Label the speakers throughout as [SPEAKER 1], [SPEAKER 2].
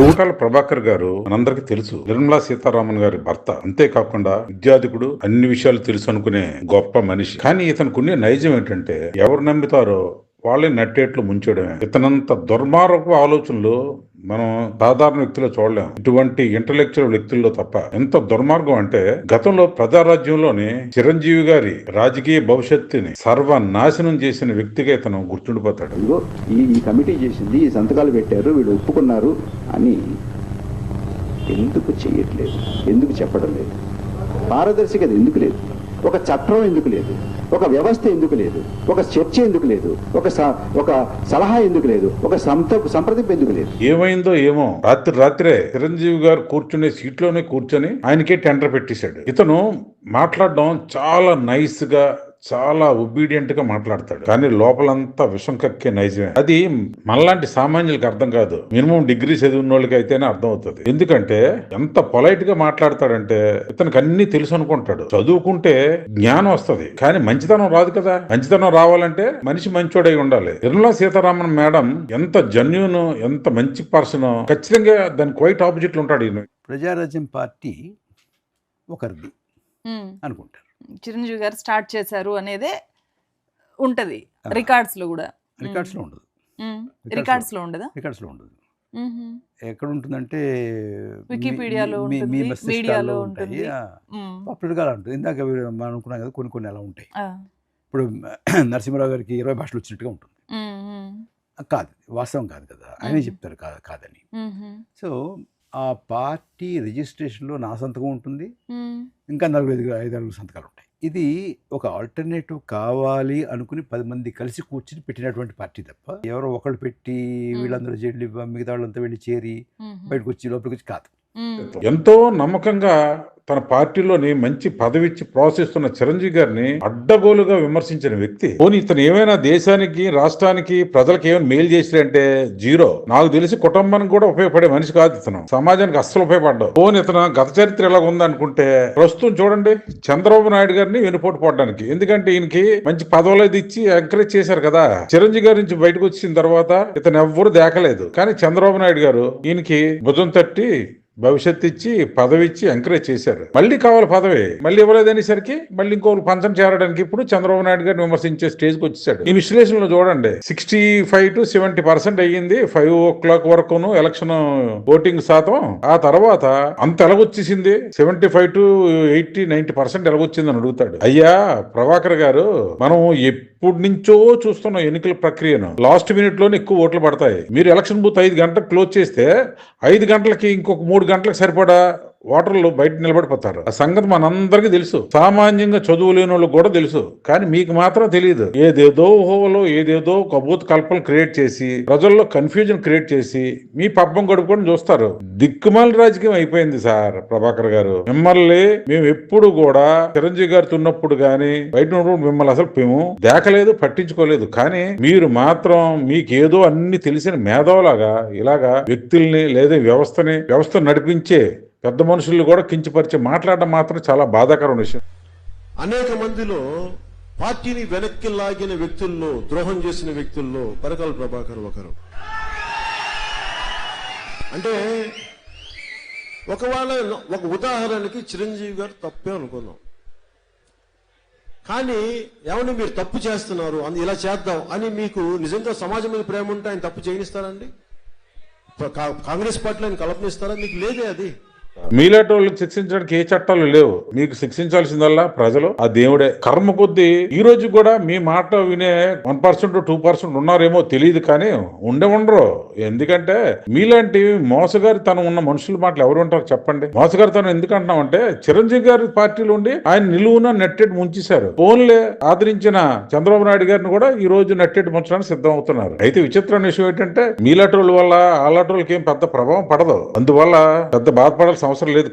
[SPEAKER 1] తూటాల ప్రభాకర్ గారు మనందరికి తెలుసు. నిర్మలా సీతారామన్ గారి భర్త. అంతేకాకుండా విద్యాధికుడు, అన్ని విషయాలు తెలుసు అనుకునే గొప్ప మనిషి. కానీ ఇతనికి నైజం ఏంటంటే ఎవరు నమ్ముతారో వాళ్ళే నట్టేట్లు ముంచడమే. ఇతనంత దుర్మార్గపు ఆలోచనలు మనం సాధారణ వ్యక్తిలో చూడలేం, ఇటువంటి ఇంటలెక్చువల్ వ్యక్తుల్లో తప్ప. ఎంత దుర్మార్గం అంటే గతంలో ప్రజారాజ్యంలోని చిరంజీవి గారి రాజకీయ భవిష్యత్తుని సర్వనాశనం చేసిన వ్యక్తిగా ఇతను గుర్తుండిపోతాడు.
[SPEAKER 2] ఈ కమిటీ చేసింది, ఈ సంతకాలు పెట్టారు, వీళ్ళు ఒప్పుకున్నారు అని ఎందుకు చేయట్లేదు? ఎందుకు చెప్పడం లేదు? పారదర్శకత ఎందుకు లేదు? ఒక చట్టం ఎందుకు లేదు? ఒక వ్యవస్థ ఎందుకు లేదు? ఒక చర్చ ఎందుకు లేదు? ఒక సలహా ఎందుకు లేదు? ఒక సంప్రదింపు ఎందుకు లేదు?
[SPEAKER 1] ఏమైందో ఏమో, రాత్రే చిరంజీవి గారు కూర్చునే సీట్లోనే కూర్చొని ఆయనకే టెండర్ పెట్టేశాడు. ఇతను మాట్లాడడం చాలా నైస్ గా, చాలా ఒబీడియంట్ గా మాట్లాడతాడు. కానీ లోపలంతా విషం కక్కే నైజమే. అది మనలాంటి సామాన్యులకు అర్థం కాదు. మినిమం డిగ్రీ చదివిన వాళ్ళకి అయితేనే అర్థం అవుతుంది. ఎందుకంటే ఎంత పొలైట్ గా మాట్లాడతాడంటే ఇతనికి అన్ని తెలుసు అనుకుంటాడు. చదువుకుంటే జ్ఞానం వస్తుంది, కానీ మంచితనం రాదు కదా. మంచితనం రావాలంటే మనిషి మంచోడై ఉండాలి. నిర్మలా సీతారామన్ మేడం ఎంత జెన్యూన్, ఎంత మంచి పర్సన్, ఖచ్చితంగా దాని క్వైట్ ఆపోజిట్ లో ఉంటాడు.
[SPEAKER 3] ప్రజారాజ్యం పార్టీ ఒకరిది అనుకుంటారు.
[SPEAKER 4] చిరంజీవి గారు స్టార్ట్ చేశారు అనేదే ఉంటది. రికార్డ్స్ లో కూడా
[SPEAKER 3] రికార్డ్స్ లో ఉండదు.
[SPEAKER 4] రికార్డ్స్ లో ఉండదా?
[SPEAKER 3] రికార్డ్స్ లో ఉండదు. ఎక్కడ ఉంటుందంటే
[SPEAKER 4] వికీపీడియాలో
[SPEAKER 3] మీ మీడియాలో ఉంటాయి, పాపులర్ గా ఉంటుంది. ఇందాక మనం అనుకున్నాం కదా, కొన్ని అలా ఉంటాయి. ఇప్పుడు నరసింహరావు గారికి 20 భాషలు వచ్చినట్టుగా ఉంటుంది. కాదు, వాస్తవం కాదు కదా, ఆయనే చెప్తారు కాదని. సో ఆ పార్టీ రిజిస్ట్రేషన్లో నా సంతకం ఉంటుంది, ఇంకా 4-5 సంతకాలు ఉంటాయి. ఇది ఒక ఆల్టర్నేటివ్ కావాలి అనుకుని 10 మంది కలిసి కూర్చుని పెట్టినటువంటి పార్టీ తప్ప ఎవరో ఒకళ్ళు పెట్టి వీళ్ళందరూ జైలు మిగతా వాళ్ళంతా వెళ్ళి చేరి బయటకు వచ్చి లోపలికి వచ్చి కాదు.
[SPEAKER 1] ఎంతో నమ్మకంగా తన పార్టీలోని మంచి పదవిచ్చి ప్రోత్సహిస్తున్న చిరంజీవి గారిని అడ్డగోలుగా విమర్శించిన వ్యక్తి. పోనీ ఇతను ఏమైనా దేశానికి, రాష్ట్రానికి, ప్రజలకు ఏమైనా మేలు చేసిరంటే జీరో. నాకు తెలిసి కుటుంబానికి కూడా ఉపయోగపడే మనిషి కాదు ఇతను. సమాజానికి అస్సలు ఉపయోగపడ్డావు. పోనీ ఇతను గత చరిత్ర ఎలా ఉందనుకుంటే ప్రస్తుతం చూడండి, చంద్రబాబు నాయుడు గారిని వెనుపోటు పోవడానికి. ఎందుకంటే ఈయనకి మంచి పదవులు అది ఇచ్చి ఎంకరేజ్ చేశారు కదా. చిరంజీవి గారి నుంచి బయటకు వచ్చిన తర్వాత ఇతను ఎవ్వరు దేకలేదు. కానీ చంద్రబాబు నాయుడు గారు ఈయనకి భుజం తట్టి భవిష్యత్తు ఇచ్చి పదవి ఇచ్చి ఎంకరేజ్ చేశారు. మళ్ళీ కావాలి పదవి, మళ్ళీ ఇవ్వలేదనేసరికి మళ్ళీ ఇంకోరు పంచం చేరడానికి ఇప్పుడు చంద్రబాబు నాయుడు గారిని విమర్శించే స్టేజ్కి వచ్చేసాడు. ఈ విశ్లేషణలో చూడండి, 65 to 70% అయ్యింది 5 o'clock వరకును ఎలక్షన్ ఓటింగ్ శాతం. ఆ తర్వాత అంత ఎలాగొచ్చేసింది? 75 to 80-90% ఎలాగొచ్చిందని అడుగుతాడు. అయ్యా ప్రభాకర్ గారు, మనం ఎప్పటి నుంచో చూస్తున్న ఎన్నికల ప్రక్రియను లాస్ట్ మినిట్ లోనే ఎక్కువ ఓట్లు పడతాయి. మీరు ఎలక్షన్ బూత్ 5 గంటలకు క్లోజ్ చేస్తే 5 గంటలకి ఇంకొక 3 గంటలకు సరిపడా ఓటర్లు బయట నిలబడిపోతారు. ఆ సంగతి మనందరికీ తెలుసు, సామాన్యంగా చదువు లేని వాళ్ళకి కూడా తెలుసు. కానీ మీకు మాత్రం తెలియదు. ఏదేదో హోవలో ఏదేదో కబూత్ కల్పనలు క్రియేట్ చేసి ప్రజల్లో కన్ఫ్యూజన్ క్రియేట్ చేసి మీ పబ్బం గడుపుకొని చూస్తారు. దిక్కుమాల రాజకీయం అయిపోయింది సార్ ప్రభాకర్ గారు. మిమ్మల్ని మేము ఎప్పుడు కూడా చిరంజీవి గారితో ఉన్నప్పుడు గాని బయట ఉన్నప్పుడు మిమ్మల్ని అసలు మేము దేకలేదు, పట్టించుకోలేదు. కానీ మీరు మాత్రం మీకేదో అన్ని తెలిసిన మేధావులాగా ఇలాగా వ్యక్తుల్ని లేదా వ్యవస్థ నడిపించే పెద్ద మనుషుల్ని కూడా కించపరిచి మాట్లాడడం మాత్రం చాలా బాధాకరం విషయం.
[SPEAKER 5] అనేక మందిలో పార్టీని వెనక్కి లాగిన వ్యక్తుల్లో, ద్రోహం చేసిన వ్యక్తుల్లో పరకాల ప్రభాకర్ ఒకరు. అంటే ఒక ఉదాహరణకి చిరంజీవి గారు తప్పే అనుకుందాం, కానీ ఏమని మీరు తప్పు చేస్తున్నారు అని ఇలా చేద్దాం అని మీకు నిజంగా సమాజం మీద ప్రేమ ఉంటే ఆయన తప్పు చేయనిస్తారండి? కాంగ్రెస్ పార్టీలో ఆయన కల్పనిస్తారా? మీకు లేదే అది.
[SPEAKER 1] మీలాంటి వాళ్ళకి శిక్షించడానికి ఏ చట్టాలు లేవు. మీకు శిక్షించాల్సిందల్లా ప్రజలు, ఆ దేవుడే. కర్మ కొద్దీ ఈ రోజు కూడా మీ మాట వినే 1% 2% ఉన్నారేమో తెలియదు, కానీ ఉండరు. ఎందుకంటే మీలాంటి మోసగారితనం ఉన్న మనుషుల మాటలు ఎవరు ఉంటారు చెప్పండి? మోసగారితనం ఎందుకు అంటున్నామంటే చిరంజీవి గారి పార్టీలో ఉండి ఆయన నిలువున నెట్టెట్ ముంచేశారు. ఫోన్లే ఆదరించిన చంద్రబాబు నాయుడు గారిని కూడా ఈ రోజు నెట్టెట్ ముంచడానికి సిద్ధం అవుతున్నారు. అయితే విచిత్రమైన విషయం ఏంటంటే మీలాంటి వాళ్ళ వల్ల అలాంటి వాళ్ళకి ఏం పెద్ద ప్రభావం పడదు. అందువల్ల పెద్ద బాధపడాల్సిన చేయాల్సిన అవసరం లేదు,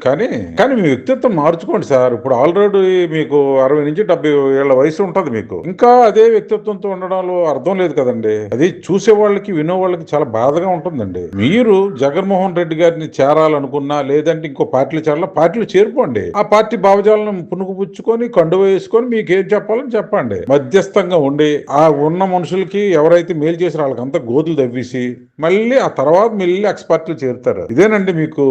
[SPEAKER 1] కానీ మీ వ్యక్తిత్వం మార్చుకోండి సార్. ఇప్పుడు ఆల్రెడీ మీకు 60 నుంచి 70 ఏళ్ల వయసు ఉంటది, మీకు ఇంకా అదే వ్యక్తిత్వంతో ఉండడంలో అర్థం లేదు కదండి. అది చూసే వాళ్ళకి వినే వాళ్ళకి చాలా బాధగా ఉంటుందండి. మీరు జగన్మోహన్ రెడ్డి గారిని చేరాలనుకున్నా, లేదంటే ఇంకో పార్టీలు చేరాలా, పార్టీలు చేరిపోండి. ఆ పార్టీ భావజాలను పుణుకుపుచ్చుకొని కండువ వేసుకొని మీకు ఏం చెప్పాలని చెప్పండి. మధ్యస్థంగా ఉండి ఆ ఉన్న మనుషులకి ఎవరైతే మేలు చేసిన వాళ్ళకంతా గోతులు తవ్వేసి మళ్ళీ ఆ తర్వాత మళ్ళీ ఎక్స్పర్ట్లు చేరుతారు. ఇదేనండి మీకు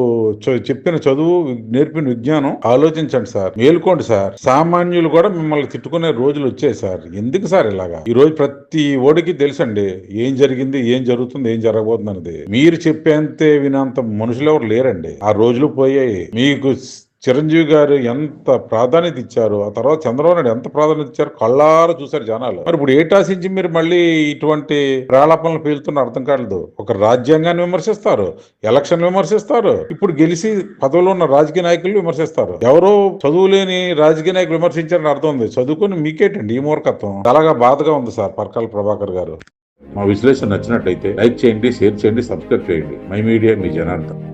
[SPEAKER 1] చెప్పిన చదువు, నేర్పిన విజ్ఞానం. ఆలోచించండి సార్, మేలుకోండి సార్. సామాన్యులు కూడా మిమ్మల్ని తిట్టుకునే రోజులు వచ్చాయి సార్. ఎందుకు సార్ ఇలాగా? ఈ రోజు ప్రతి ఓడికి తెలుసండి ఏం జరిగింది, ఏం జరుగుతుంది, ఏం జరగబోతుంది అనేది. మీరు చెప్పేంతే వినంత మనుషులు ఎవరు లేరండి. ఆ రోజులు పోయాయి. మీకు చిరంజీవి గారు ఎంత ప్రాధాన్యత ఇచ్చారు, ఆ తర్వాత చంద్రబాబు నాయుడు ఎంత ప్రాధాన్యత ఇచ్చారు కళ్ళారా చూశారు జనాలు. మరి ఇప్పుడు ఏటాసించి మీరు మళ్ళీ ఇటువంటి ప్రాళాపనలు పేలుతున్న అర్థం కాలేదు. ఒక రాజ్యాంగాన్ని విమర్శిస్తారు, ఎలక్షన్ విమర్శిస్తారు, ఇప్పుడు గెలిచి పదవిలో ఉన్న రాజకీయ నాయకులు విమర్శిస్తారు. ఎవరో చదువు లేని రాజకీయ నాయకులు విమర్శించారని అర్థం ఉంది. చదువుకుని మీకేటండి ఈ మూర్ఖత్వం? చాలాగా బాధగా ఉంది సార్ పరకాల ప్రభాకర్ గారు. మా విశ్లేషణ నచ్చినట్లయితే లైక్ చేయండి, షేర్ చేయండి, సబ్స్క్రైబ్ చేయండి. My media, me Janardhan.